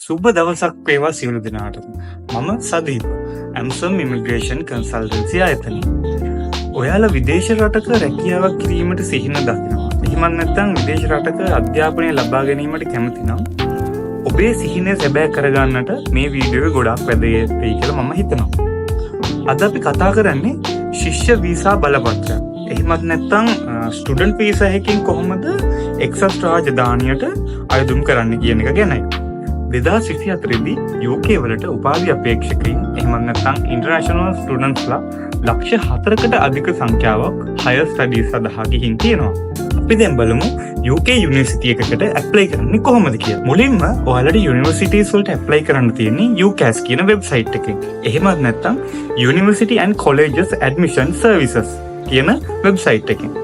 සුබ දවසක් වේවා සියලු දෙනාටම. මම සදීප. ඇම්සම් ඉමිග්‍රේෂන් කන්සල්ටන්සි ආයතනය. ඔයාලා විදේශ රටක රැකියාවක් කිරීමට සිහින දකිනවා. එහෙමත් නැත්නම් විදේශ රටක අධ්‍යාපනය ලබා ගැනීමට කැමති නම් ඔබේ සිහිනය සැබෑ කරගන්නට මේ වීඩියෝ ගොඩාක් වැදගත් වෙයි කියලා මම හිතනවා. අද අපි කතා කරන්නේ ශිෂ්‍ය වීසා බලපත්‍රය. එහෙමත් නැත්නම් ස්ටුඩන්ට් වීසා එකකින් කොහොමද එක්සස් රාජධානියට අයදුම් කරන්න කියන එක ගැනයි. 2024 දී UK වලට උපාධි අපේක්ෂකයින් එහෙමත් නැත්නම් ඉන්ටර්නැෂනල් ස්ටුඩන්ට්ස්ලා ලක්ෂ 4කට අධික සංඛ්‍යාවක් හයර් ස්ටඩීස් සඳහා ගිහින් තියෙනවා. අපි දැන් බලමු UK යුනිවර්සිටි එකකට ඇප්ලයි කරන්නේ කොහොමද කියලා. මුලින්ම ඔයාලට යුනිවර්සිටිස් වලට ඇප්ලයි කරන්න තියෙන්නේ UCAS කියන වෙබ්සයිට් එකෙන්. එහෙමත් නැත්නම් University and Colleges Admission Services කියන වෙබ්සයිට් එකෙන්.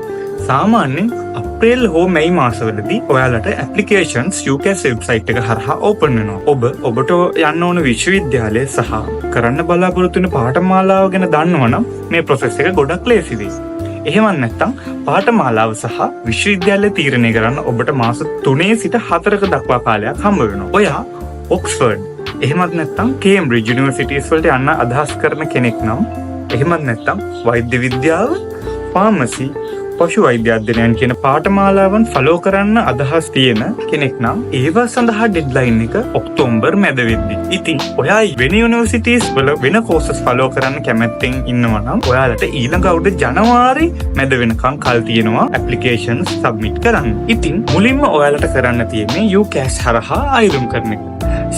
සාමාන්‍යයෙන් අප්‍රේල් හෝ මැයි මාසවලදී ඔයාලට ඇප්ලිකේෂන්ස් UCAS වෙබ්සයිට් එක හරහා ඕපන් වෙනවා. ඔබට යන්න ඕන විශ්වවිද්‍යාලය සහ කරන්න බලාපොරොත්තු වෙන පාඨමාලාව ගැන දන්නවනම් මේ ප්‍රොසෙස් එක ගොඩක් ලේසි වෙයි. එහෙමත් නැත්නම් පාඨමාලාව සහ විශ්වවිද්‍යාලය තීරණය කරන්න ඔබට මාස 3 සිට 4ක දක්වා කාලයක් හම්බ වෙනවා. ඔයා ඔක්ස්ෆර්ඩ් එහෙමත් නැත්නම් කේම්බ්‍රිජ් යුනිවර්සිටිස් වලට යන්න අදහස් කරන කෙනෙක් නම් එහෙමත් නැත්නම් වෛද්‍ය විද්‍යාව, ෆාමසි, පශු වෛද්‍ය අධ්‍යයනයන් කියන පාඨමාලාවන් ෆලෝ කරන්න අදහස් තියෙන කෙනෙක් නම් ඒවා සඳහා ඩෙඩ්ලයින් එක ඔක්තෝබර් මැද වෙද්දි. ඉතින් ඔයා වෙන යුනිවර්සිටිස් වල වෙන කෝසස් ෆලෝ කරන්න කැමැත්තෙන් ඉන්නවා නම් ඔයාලට ඊළඟ අවුරුද්ද ජනවාරි මැද වෙනකන් කල් තියෙනවා ඇප්ලිකේෂන්ස් සබ්මිට් කරන්න. ඉතින් මුලින්ම ඔයාලට කරන්න තියෙන්නේ UCAS හරහා අයදුම් කරන එක.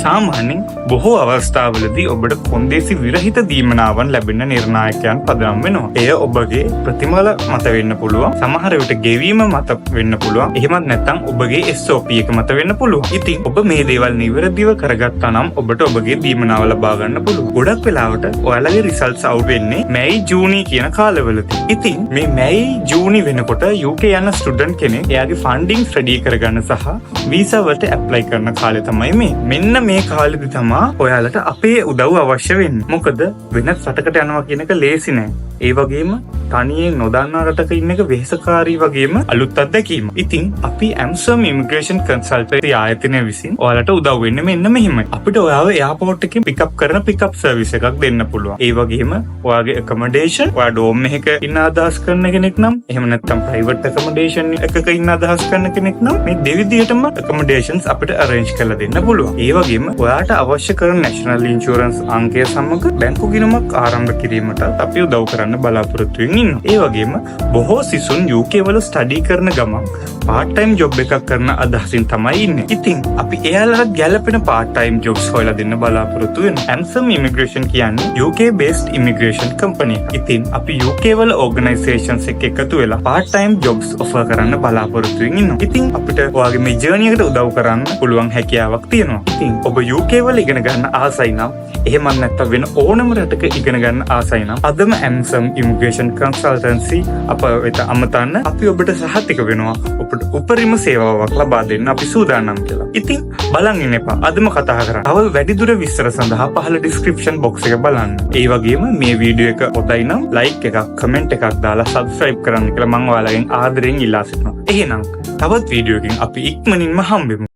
සාමාන්‍යයෙන් බොහෝ අවස්ථාවලදී ඔබට කොන්දේසි විරහිත දීමනාවන් ලැබෙන නිර්ණායකයන් පදනම් වෙනවා. එය ඔබගේ ප්‍රතිඵල මත වෙන්න පුළුවන්. සමහර විට ගෙවීම මත වෙන්න පුළුවන්. එහෙමත් නැත්නම් ඔබගේ SOP එක මත වෙන්න පුළුවන්. ඉතින් ඔබ මේ දේවල් නිවැරදිව කරගත්තා නම් ඔබට ඔබගේ දීමනාව ලබා ගන්න පුළුවන්. ගොඩක් වෙලාවට ඔයාලගේ රිසල්ට්ස් අවුට් වෙන්නේ මැයි ජූනි කියන කාලවලදී. ඉතින් මේ මැයි ජූනි වෙනකොට UK යන ස්ටුඩන්ට් කෙනෙක් එයාගේ ෆන්ඩින්ග්ස් රෙඩි කරගන්න සහ වීසා වලට ඇප්ලයි කරන කාලය තමයි මේ. මෙන්න මේ කාලෙදි තමා ඔයාලට අපේ උදව් අවශ්‍ය වෙන්නේ. මොකද වෙනත් රටකට යනවා කියන එක ලේසි නෑ. ඒ වගේම තනියෙන් නොදන්නා රටක ඉන්න එක වෙහෙසකාරී වගේම අලුත් අත්දැකීම. ඉතින් අපි ඇම්සම් ඉමිග්‍රේෂන් කන්සල්ටන්සි ආයතනය විසින් ඔයාලට උදව් වෙන්නේ මෙන්න මෙහෙමයි. අපිට ඔයාව එයාපෝට් එකකින් පිකප් කරන පිකප් සර්විස් එකක් දෙන්න පුළුවන්. ඒ වගේම ඔයාගේ ඇකොමඩේෂන් ඔයා ඩෝම් එකක ඉන්න අදහස් කරන කෙනෙක් නම් එහෙම නැත්නම් ප්‍රයිවට් ඇකොමඩේෂන් එකක ඉන්න අදහස් කරන කෙනෙක් නම් මේ දෙවිදියටම ඇකොමඩේෂන්ස් අපිට අරේන්ජ් කරලා දෙන්න පුළුවන්. ඒ වගේම ඔයාට අවශ්‍ය කරන නැෂනල් ඉන්ෂුරන්ස් අංකය සමග බැංකු ගිණුමක් ආරම්භ කිරීමට අපි උදව් කරන්න බලාපොරොත්තු වෙමින් ඉන්නවා. ඒ වගේම බොහෝ සිසුන් UK වල ස්ටඩි කරන ගමන් පාර්ට් ටයිම් ජොබ් එකක් කරන අදහසින් තමයි ඉන්නේ. ඉතින් අපි එයාලට ගැළපෙන පාර්ට් ටයිම් ජොබ්ස් හොයලා දෙන්න බලාපොරොත්තු වෙනවා. ඇම්සම් ඉමිග්‍රේෂන් කියන්නේ UK based immigration company එකක්. ඉතින් අපි UK වල ඕගනයිසේෂන්ස් එක්ක එකතු වෙලා පාර්ට් ටයිම් ජොබ්ස් ඔෆර් කරන්න බලාපොරොත්තු වෙමින් ඉන්නවා. ඉතින් අපිට ඔයාගේ මේ ජර්නි එකට උදව් කරන්න පුළුවන් හැකියාවක් තියෙනවා. ඉතින් ඔබ UK වල ඉගෙන ගන්න ආසයි නම් එහෙමත් නැත්නම් වෙන ඕනම රටක ඉගෙන ගන්න ආසයි නම් අදම ඇම්සම් ඉමිග්‍රේෂන් කන්සල්ටන්සි අප වෙත අමතන්න. අපි ඔබට සහතික වෙනවා ඔබට උපරිම සේවාවක් ලබා දෙන්න අපි සූදානම් කියලා. ඉතින් බලන් ඉන්න එපා. අදම කතා කරන්න. තව වැඩිදුර විස්තර සඳහා පහළ ඩිස්ක්‍රිප්ෂන් බොක්ස් එක බලන්න. ඒ වගේම මේ වීඩියෝ එක හොඳයි නම් ලයික් එකක්, කමෙන්ට් එකක් දාලා සබ්ස්ක්‍රයිබ් කරන්න කියලා මම ඔයාලගෙන් ආදරෙන් ඉල්ලා සිටිනවා. එහෙනම් තවත් වීඩියෝ එකකින් අපි ඉක්මනින්ම හම්බෙමු.